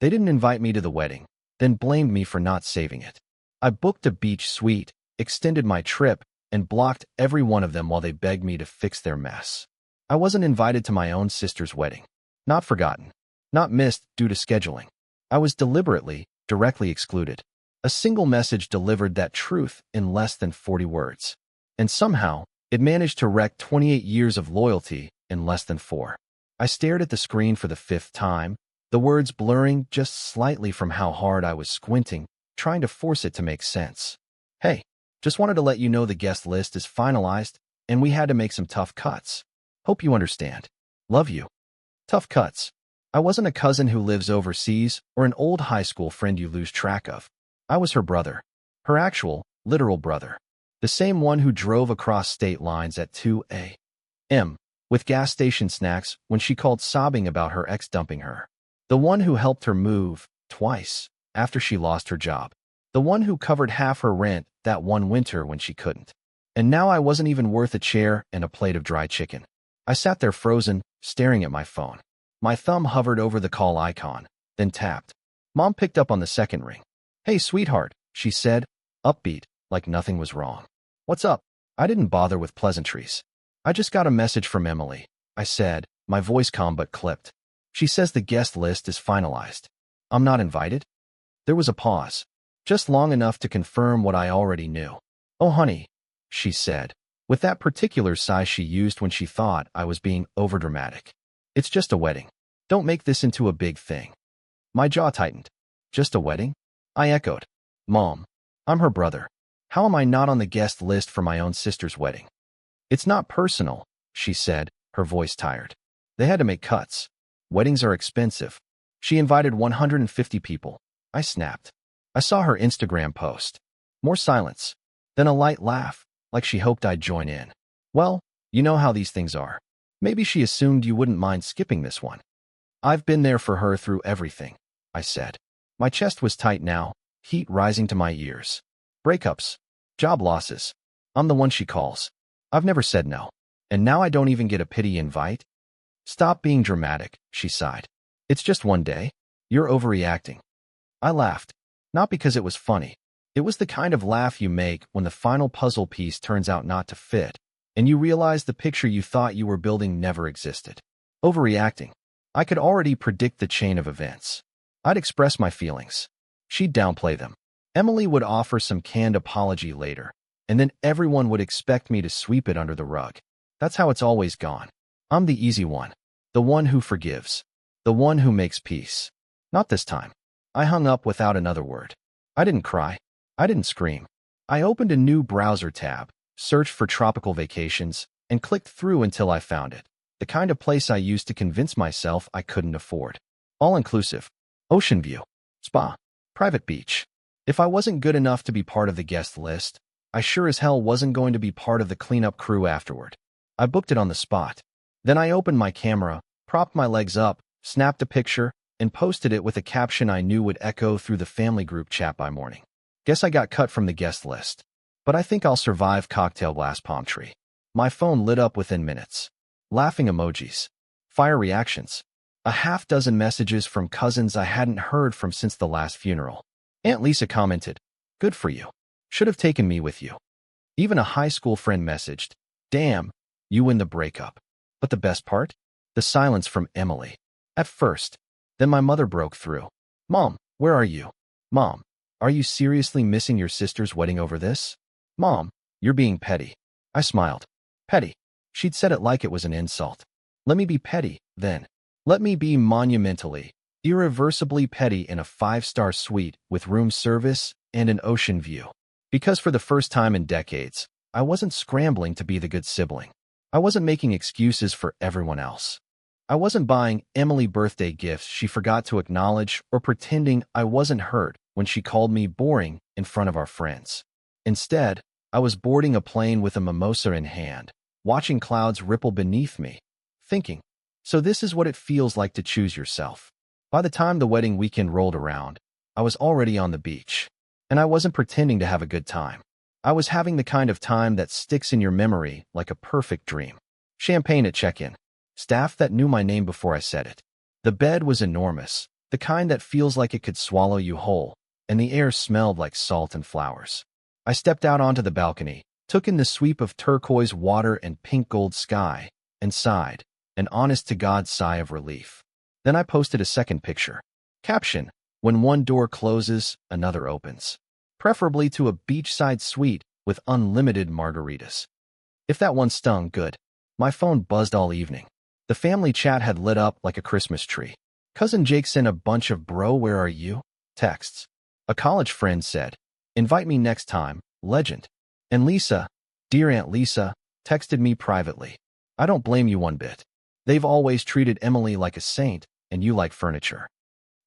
They didn't invite me to the wedding, then blamed me for not saving it. I booked a beach suite, extended my trip, and blocked every one of them while they begged me to fix their mess. I wasn't invited to my own sister's wedding. Not forgotten. Not missed due to scheduling. I was deliberately, directly excluded. A single message delivered that truth in less than 40 words. And somehow, it managed to wreck 28 years of loyalty in less than 4. I stared at the screen for the 5th time, the words blurring just slightly from how hard I was squinting, trying to force it to make sense. Hey, just wanted to let you know the guest list is finalized, and we had to make some tough cuts. Hope you understand. Love you. Tough cuts. I wasn't a cousin who lives overseas or an old high school friend you lose track of. I was her brother. Her actual, literal brother. The same one who drove across state lines at 2 a.m. with gas station snacks when she called sobbing about her ex dumping her. The one who helped her move, twice, after she lost her job. The one who covered half her rent that one winter when she couldn't. And now I wasn't even worth a chair and a plate of dry chicken. I sat there frozen, staring at my phone. My thumb hovered over the call icon, then tapped. Mom picked up on the second ring. Hey, sweetheart, she said, upbeat, like nothing was wrong. What's up? I didn't bother with pleasantries. I just got a message from Emily, I said, my voice calm but clipped. She says the guest list is finalized. I'm not invited? There was a pause, just long enough to confirm what I already knew. Oh, honey, she said, with that particular sigh she used when she thought I was being overdramatic. It's just a wedding. Don't make this into a big thing. My jaw tightened. Just a wedding? I echoed. Mom, I'm her brother. How am I not on the guest list for my own sister's wedding? It's not personal, she said, her voice tired. They had to make cuts. Weddings are expensive. She invited 150 people. I snapped. I saw her Instagram post. More silence. Then a light laugh, like she hoped I'd join in. Well, you know how these things are. Maybe she assumed you wouldn't mind skipping this one. I've been there for her through everything, I said. My chest was tight now, heat rising to my ears. Breakups. Job losses. I'm the one she calls. I've never said no. And now I don't even get a pity invite? Stop being dramatic, she sighed. It's just one day. You're overreacting. I laughed. Not because it was funny. It was the kind of laugh you make when the final puzzle piece turns out not to fit, and you realize the picture you thought you were building never existed. Overreacting. I could already predict the chain of events. I'd express my feelings. She'd downplay them. Emily would offer some canned apology later, and then everyone would expect me to sweep it under the rug. That's how it's always gone. I'm the easy one. The one who forgives. The one who makes peace. Not this time. I hung up without another word. I didn't cry. I didn't scream. I opened a new browser tab, searched for tropical vacations, and clicked through until I found it. The kind of place I used to convince myself I couldn't afford. All-inclusive. Ocean view. Spa. Private beach. If I wasn't good enough to be part of the guest list, I sure as hell wasn't going to be part of the cleanup crew afterward. I booked it on the spot. Then I opened my camera, propped my legs up, snapped a picture, and posted it with a caption I knew would echo through the family group chat by morning. Guess I got cut from the guest list. But I think I'll survive cocktail glass palm tree. My phone lit up within minutes. Laughing emojis. Fire reactions. A half-dozen messages from cousins I hadn't heard from since the last funeral. Aunt Lisa commented, "Good for you. Should have taken me with you." Even a high school friend messaged, "Damn, you win the breakup." But the best part? The silence from Emily. At first. Then my mother broke through. "Mom, where are you? Mom, are you seriously missing your sister's wedding over this? Mom, you're being petty." I smiled. Petty. She'd said it like it was an insult. Let me be petty, then. Let me be monumentally, irreversibly petty in a 5-star suite with room service and an ocean view. Because for the first time in decades, I wasn't scrambling to be the good sibling. I wasn't making excuses for everyone else. I wasn't buying Emily birthday gifts she forgot to acknowledge or pretending I wasn't hurt when she called me boring in front of our friends. Instead, I was boarding a plane with a mimosa in hand, watching clouds ripple beneath me, thinking, so this is what it feels like to choose yourself. By the time the wedding weekend rolled around, I was already on the beach. And I wasn't pretending to have a good time. I was having the kind of time that sticks in your memory like a perfect dream. Champagne at check-in. Staff that knew my name before I said it. The bed was enormous, the kind that feels like it could swallow you whole, and the air smelled like salt and flowers. I stepped out onto the balcony, took in the sweep of turquoise water and pink-gold sky, and sighed, an honest-to-God sigh of relief. Then I posted a second picture. Caption: when one door closes, another opens. Preferably to a beachside suite with unlimited margaritas. If that one stung, good. My phone buzzed all evening. The family chat had lit up like a Christmas tree. Cousin Jake sent a bunch of "bro, where are you?" texts. A college friend said, "invite me next time, legend." And Lisa, dear Aunt Lisa, texted me privately. I don't blame you one bit. They've always treated Emily like a saint, and you like furniture.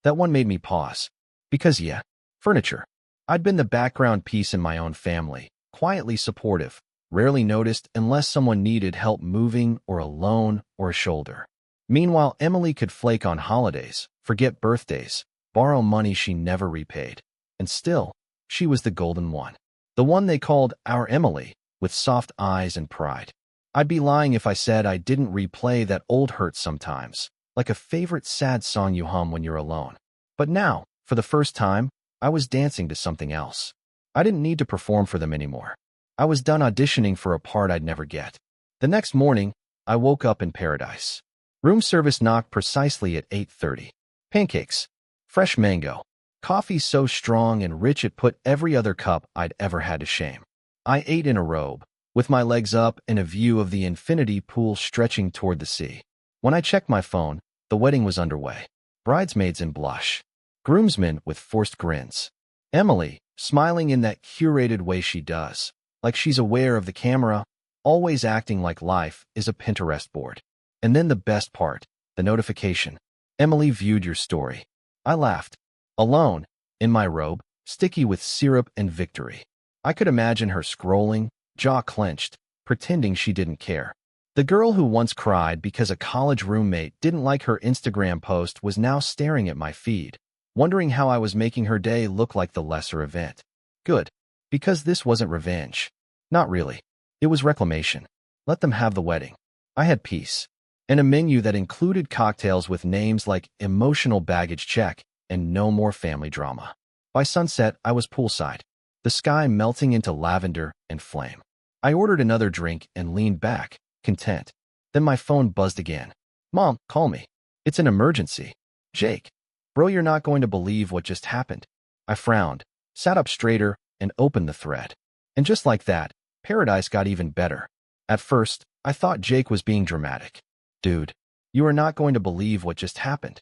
That one made me pause. Because yeah, furniture. I'd been the background piece in my own family, quietly supportive, rarely noticed unless someone needed help moving or a loan or a shoulder. Meanwhile, Emily could flake on holidays, forget birthdays, borrow money she never repaid. And still, she was the golden one. The one they called our Emily, with soft eyes and pride. I'd be lying if I said I didn't replay that old hurt sometimes, like a favorite sad song you hum when you're alone. But now, for the first time, I was dancing to something else. I didn't need to perform for them anymore. I was done auditioning for a part I'd never get. The next morning, I woke up in paradise. Room service knocked precisely at 8:30. Pancakes, fresh mango, coffee so strong and rich it put every other cup I'd ever had to shame. I ate in a robe, with my legs up and a view of the infinity pool stretching toward the sea. When I checked my phone, the wedding was underway. Bridesmaids in blush. Groomsmen with forced grins. Emily, smiling in that curated way she does, like she's aware of the camera, always acting like life is a Pinterest board. And then the best part, the notification. Emily viewed your story. I laughed. Alone, in my robe, sticky with syrup and victory. I could imagine her scrolling, jaw clenched, pretending she didn't care. The girl who once cried because a college roommate didn't like her Instagram post was now staring at my feed, wondering how I was making her day look like the lesser event. Good, because this wasn't revenge. Not really. It was reclamation. Let them have the wedding. I had peace. And a menu that included cocktails with names like Emotional Baggage Check and No More Family Drama. By sunset, I was poolside, the sky melting into lavender and flame. I ordered another drink and leaned back, content. Then my phone buzzed again. Mom, call me. It's an emergency. Jake. Bro, you're not going to believe what just happened. I frowned, sat up straighter, and opened the thread. And just like that, paradise got even better. At first, I thought Jake was being dramatic. Dude, you are not going to believe what just happened.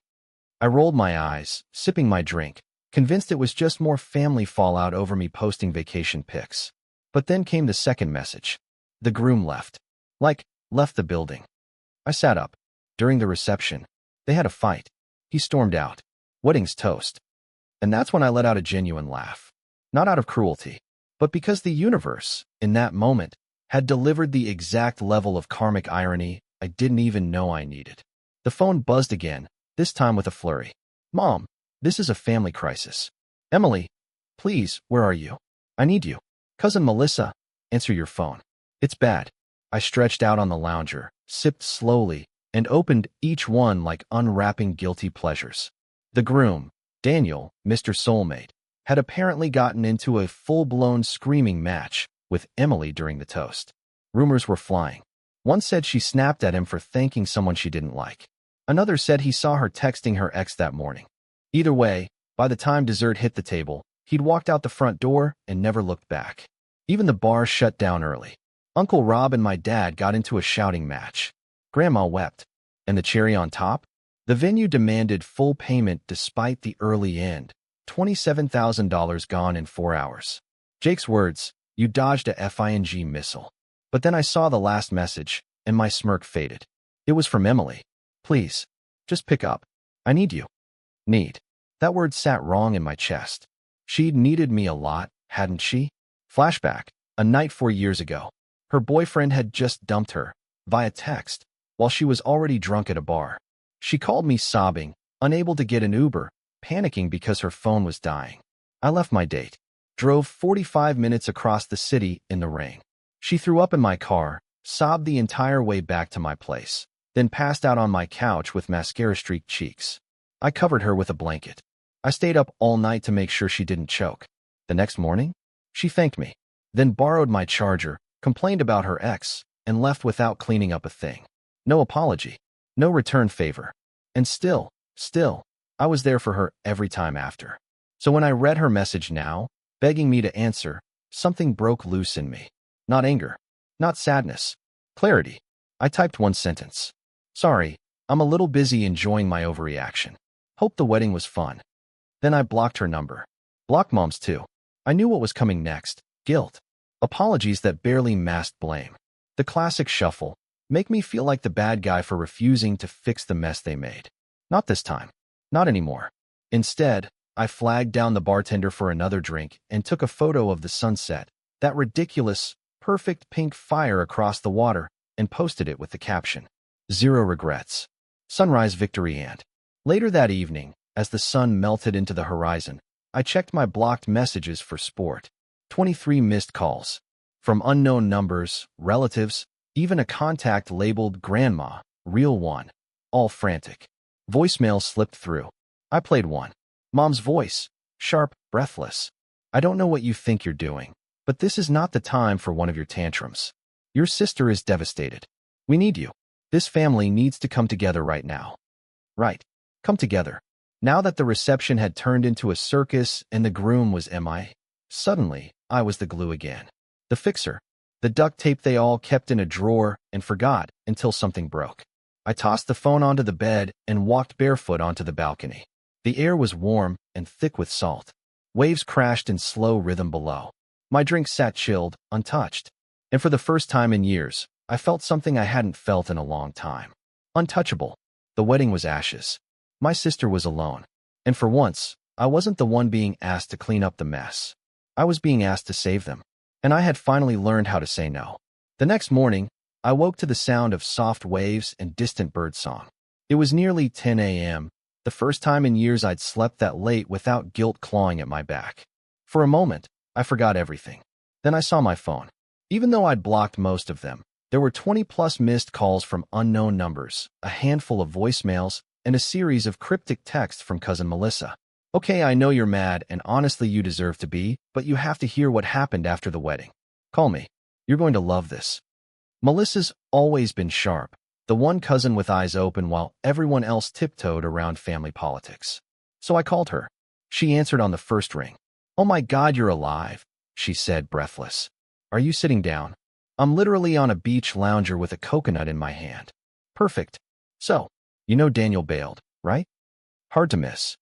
I rolled my eyes, sipping my drink, convinced it was just more family fallout over me posting vacation pics. But then came the second message. The groom left. Left the building. I sat up. During the reception, they had a fight. He stormed out. Wedding's toast. And that's when I let out a genuine laugh. Not out of cruelty, but because the universe, in that moment, had delivered the exact level of karmic irony I didn't even know I needed. The phone buzzed again, this time with a flurry. Mom, this is a family crisis. Emily, please, where are you? I need you. Cousin Melissa, answer your phone. It's bad. I stretched out on the lounger, sipped slowly, and opened each one like unwrapping guilty pleasures. The groom, Daniel, Mr. Soulmate, had apparently gotten into a full-blown screaming match with Emily during the toast. Rumors were flying. One said she snapped at him for thanking someone she didn't like. Another said he saw her texting her ex that morning. Either way, by the time dessert hit the table, he'd walked out the front door and never looked back. Even the bar shut down early. Uncle Rob and my dad got into a shouting match. Grandma wept. And the cherry on top? The venue demanded full payment despite the early end. $27,000 gone in 4 hours. Jake's words, you dodged a FING missile. But then I saw the last message, and my smirk faded. It was from Emily. Please, just pick up. I need you. Need. That word sat wrong in my chest. She'd needed me a lot, hadn't she? Flashback, a night 4 years ago. Her boyfriend had just dumped her, via text, while she was already drunk at a bar. She called me sobbing, unable to get an Uber, panicking because her phone was dying. I left my date, drove 45 minutes across the city in the rain. She threw up in my car, sobbed the entire way back to my place, then passed out on my couch with mascara-streaked cheeks. I covered her with a blanket. I stayed up all night to make sure she didn't choke. The next morning, she thanked me, then borrowed my charger, complained about her ex, and left without cleaning up a thing. No apology, no return favor. And still, I was there for her every time after. So when I read her message now, begging me to answer, something broke loose in me. Not anger, not sadness, clarity. I typed one sentence. Sorry, I'm a little busy enjoying my overreaction. Hope the wedding was fun. Then I blocked her number. Blocked Mom's too. I knew what was coming next. Guilt. Apologies that barely masked blame. The classic shuffle. Make me feel like the bad guy for refusing to fix the mess they made. Not this time. Not anymore. Instead, I flagged down the bartender for another drink and took a photo of the sunset, that ridiculous, perfect pink fire across the water, and posted it with the caption, "Zero regrets. Sunrise victory." And later that evening, as the sun melted into the horizon, I checked my blocked messages for sport. 23 missed calls. From unknown numbers, relatives, even a contact labeled Grandma, real one. All frantic. Voicemail slipped through. I played one. Mom's voice, sharp, breathless. "I don't know what you think you're doing, but this is not the time for one of your tantrums. Your sister is devastated. We need you. This family needs to come together right now." Right. Come together. Now that the reception had turned into a circus and the groom was MI, suddenly, I was the glue again. The fixer. The duct tape they all kept in a drawer and forgot until something broke. I tossed the phone onto the bed and walked barefoot onto the balcony. The air was warm and thick with salt. Waves crashed in slow rhythm below. My drink sat chilled, untouched. And for the first time in years, I felt something I hadn't felt in a long time. Untouchable. The wedding was ashes. My sister was alone. And for once, I wasn't the one being asked to clean up the mess. I was being asked to save them. And I had finally learned how to say no. The next morning, I woke to the sound of soft waves and distant birdsong. It was nearly 10 a.m., the first time in years I'd slept that late without guilt clawing at my back. For a moment, I forgot everything. Then I saw my phone. Even though I'd blocked most of them, there were 20-plus missed calls from unknown numbers, a handful of voicemails, and a series of cryptic texts from cousin Melissa. "Okay, I know you're mad, and honestly you deserve to be, but you have to hear what happened after the wedding. Call me. You're going to love this." Melissa's always been sharp, the one cousin with eyes open while everyone else tiptoed around family politics. So I called her. She answered on the first ring. "Oh my God, you're alive," she said, breathless. "Are you sitting down?" "I'm literally on a beach lounger with a coconut in my hand." "Perfect. So, you know Daniel bailed, right?" Hard to miss.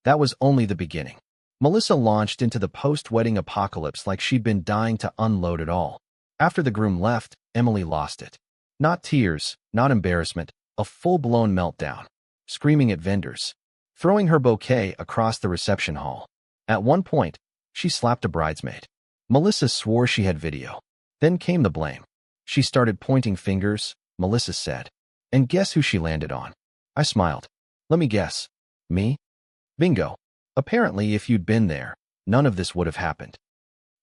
That was only the beginning. Melissa launched into the post-wedding apocalypse like she'd been dying to unload it all. After the groom left, Emily lost it. Not tears, not embarrassment, a full-blown meltdown. Screaming at vendors. Throwing her bouquet across the reception hall. At one point, she slapped a bridesmaid. Melissa swore she had video. Then came the blame. She started pointing fingers, Melissa said. And guess who she landed on? I smiled. "Let me guess. Me?" Bingo. Apparently, if you'd been there, none of this would have happened.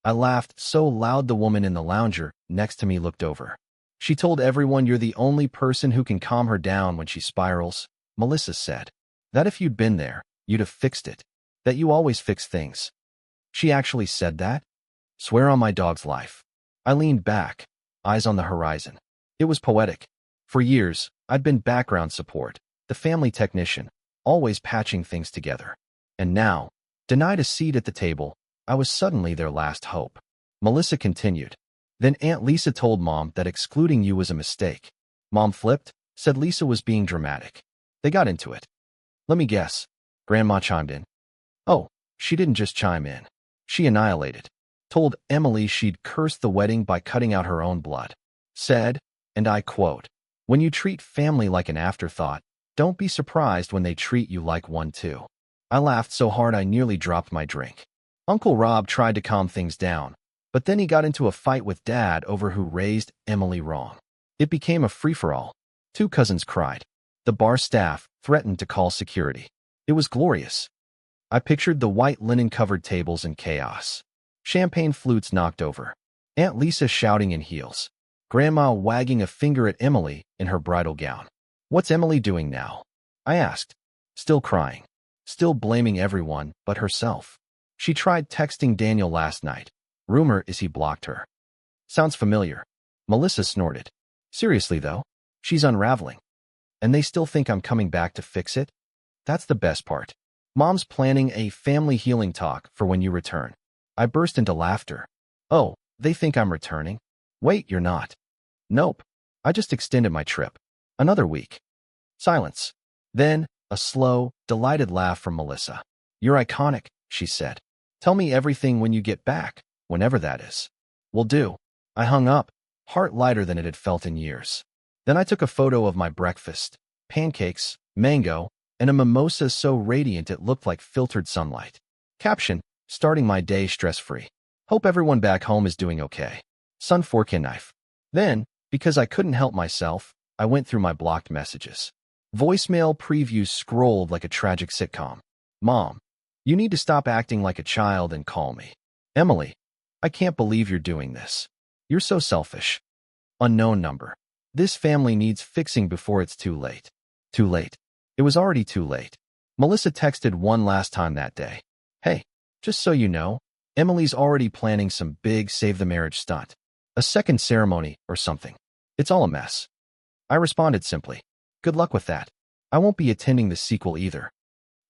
I laughed so loud the woman in the lounger next to me looked over. "She told everyone you're the only person who can calm her down when she spirals," Melissa said. "That if you'd been there, you'd have fixed it. That you always fix things." She actually said that? Swear on my dog's life. I leaned back, eyes on the horizon. It was poetic. For years, I'd been background support, the family technician, always patching things together. And now, denied a seat at the table, I was suddenly their last hope. Melissa continued. "Then Aunt Lisa told Mom that excluding you was a mistake. Mom flipped, said Lisa was being dramatic. They got into it." "Let me guess." Grandma chimed in. "Oh, she didn't just chime in. She annihilated. Told Emily she'd cursed the wedding by cutting out her own blood. Said, and I quote, 'When you treat family like an afterthought, don't be surprised when they treat you like one too.'" I laughed so hard I nearly dropped my drink. Uncle Rob tried to calm things down, but then he got into a fight with Dad over who raised Emily wrong. It became a free-for-all. 2 cousins cried. The bar staff threatened to call security. It was glorious. I pictured the white linen-covered tables in chaos. Champagne flutes knocked over. Aunt Lisa shouting in heels. Grandma wagging a finger at Emily in her bridal gown. "What's Emily doing now?" I asked. Still crying. Still blaming everyone but herself. She tried texting Daniel last night. Rumor is he blocked her. Sounds familiar. Melissa snorted. Seriously though, she's unraveling. And they still think I'm coming back to fix it? That's the best part. Mom's planning a family healing talk for when you return. I burst into laughter. Oh, they think I'm returning? Wait, you're not. Nope. I just extended my trip. Another week. Silence. Then, a slow, delighted laugh from Melissa. You're iconic, she said. Tell me everything when you get back, whenever that is. Will do. I hung up, heart lighter than it had felt in years. Then I took a photo of my breakfast, pancakes, mango, and a mimosa so radiant it looked like filtered sunlight. Caption, starting my day stress-free. Hope everyone back home is doing okay. Sun, fork, and knife. Then, because I couldn't help myself, I went through my blocked messages. Voicemail previews scrolled like a tragic sitcom. Mom, you need to stop acting like a child and call me. Emily, I can't believe you're doing this. You're so selfish. Unknown number. This family needs fixing before it's too late. Too late. It was already too late. Melissa texted one last time that day. Hey, just so you know, Emily's already planning some big save the marriage stunt. A second ceremony or something. It's all a mess. I responded simply. Good luck with that. I won't be attending the sequel either.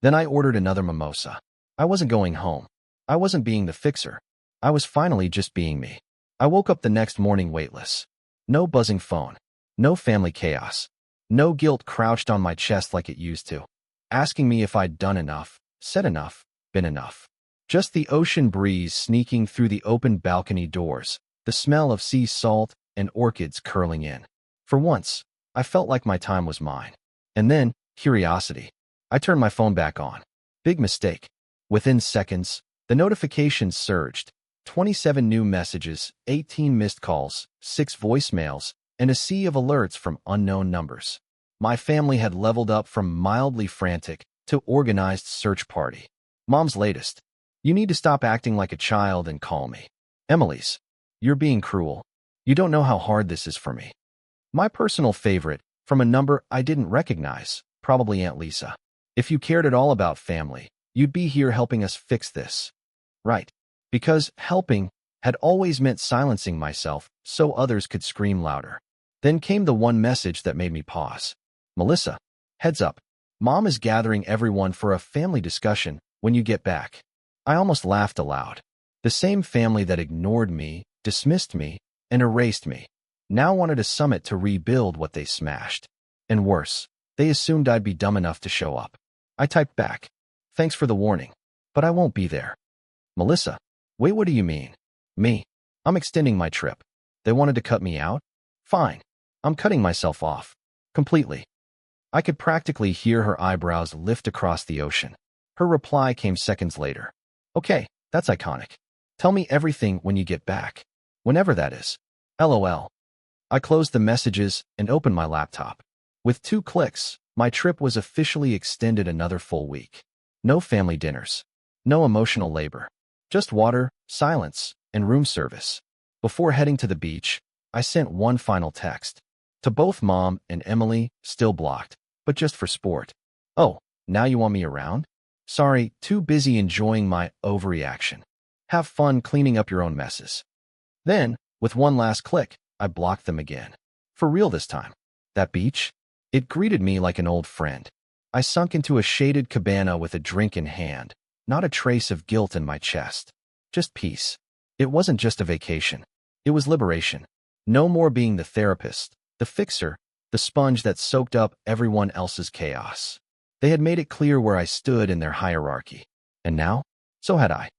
Then I ordered another mimosa. I wasn't going home. I wasn't being the fixer. I was finally just being me. I woke up the next morning weightless. No buzzing phone. No family chaos. No guilt crouched on my chest like it used to, asking me if I'd done enough, said enough, been enough. Just the ocean breeze sneaking through the open balcony doors, the smell of sea salt and orchids curling in. For once, I felt like my time was mine. And then, curiosity. I turned my phone back on. Big mistake. Within seconds, the notifications surged. 27 new messages, 18 missed calls, 6 voicemails, and a sea of alerts from unknown numbers. My family had leveled up from mildly frantic to organized search party. Mom's latest. You need to stop acting like a child and call me. Emily's. You're being cruel. You don't know how hard this is for me. My personal favorite, from a number I didn't recognize, probably Aunt Lisa. If you cared at all about family, you'd be here helping us fix this. Right. Because helping had always meant silencing myself so others could scream louder. Then came the one message that made me pause. Melissa, heads up. Mom is gathering everyone for a family discussion when you get back. I almost laughed aloud. The same family that ignored me, dismissed me, and erased me, now wanted a summit to rebuild what they smashed. And worse, they assumed I'd be dumb enough to show up. I typed back. Thanks for the warning, but I won't be there. Melissa, wait, what do you mean? Me. I'm extending my trip. They wanted to cut me out? Fine. I'm cutting myself off. Completely. I could practically hear her eyebrows lift across the ocean. Her reply came seconds later. Okay, that's iconic. Tell me everything when you get back. Whenever that is. LOL. I closed the messages and opened my laptop. With 2 clicks, my trip was officially extended another full week. No family dinners. No emotional labor. Just water, silence, and room service. Before heading to the beach, I sent one final text. To both Mom and Emily, still blocked, but just for sport. Oh, now you want me around? Sorry, too busy enjoying my overreaction. Have fun cleaning up your own messes. Then, with one last click, I blocked them again. For real this time. That beach? It greeted me like an old friend. I sunk into a shaded cabana with a drink in hand, not a trace of guilt in my chest. Just peace. It wasn't just a vacation. It was liberation. No more being the therapist, the fixer, the sponge that soaked up everyone else's chaos. They had made it clear where I stood in their hierarchy. And now, so had I.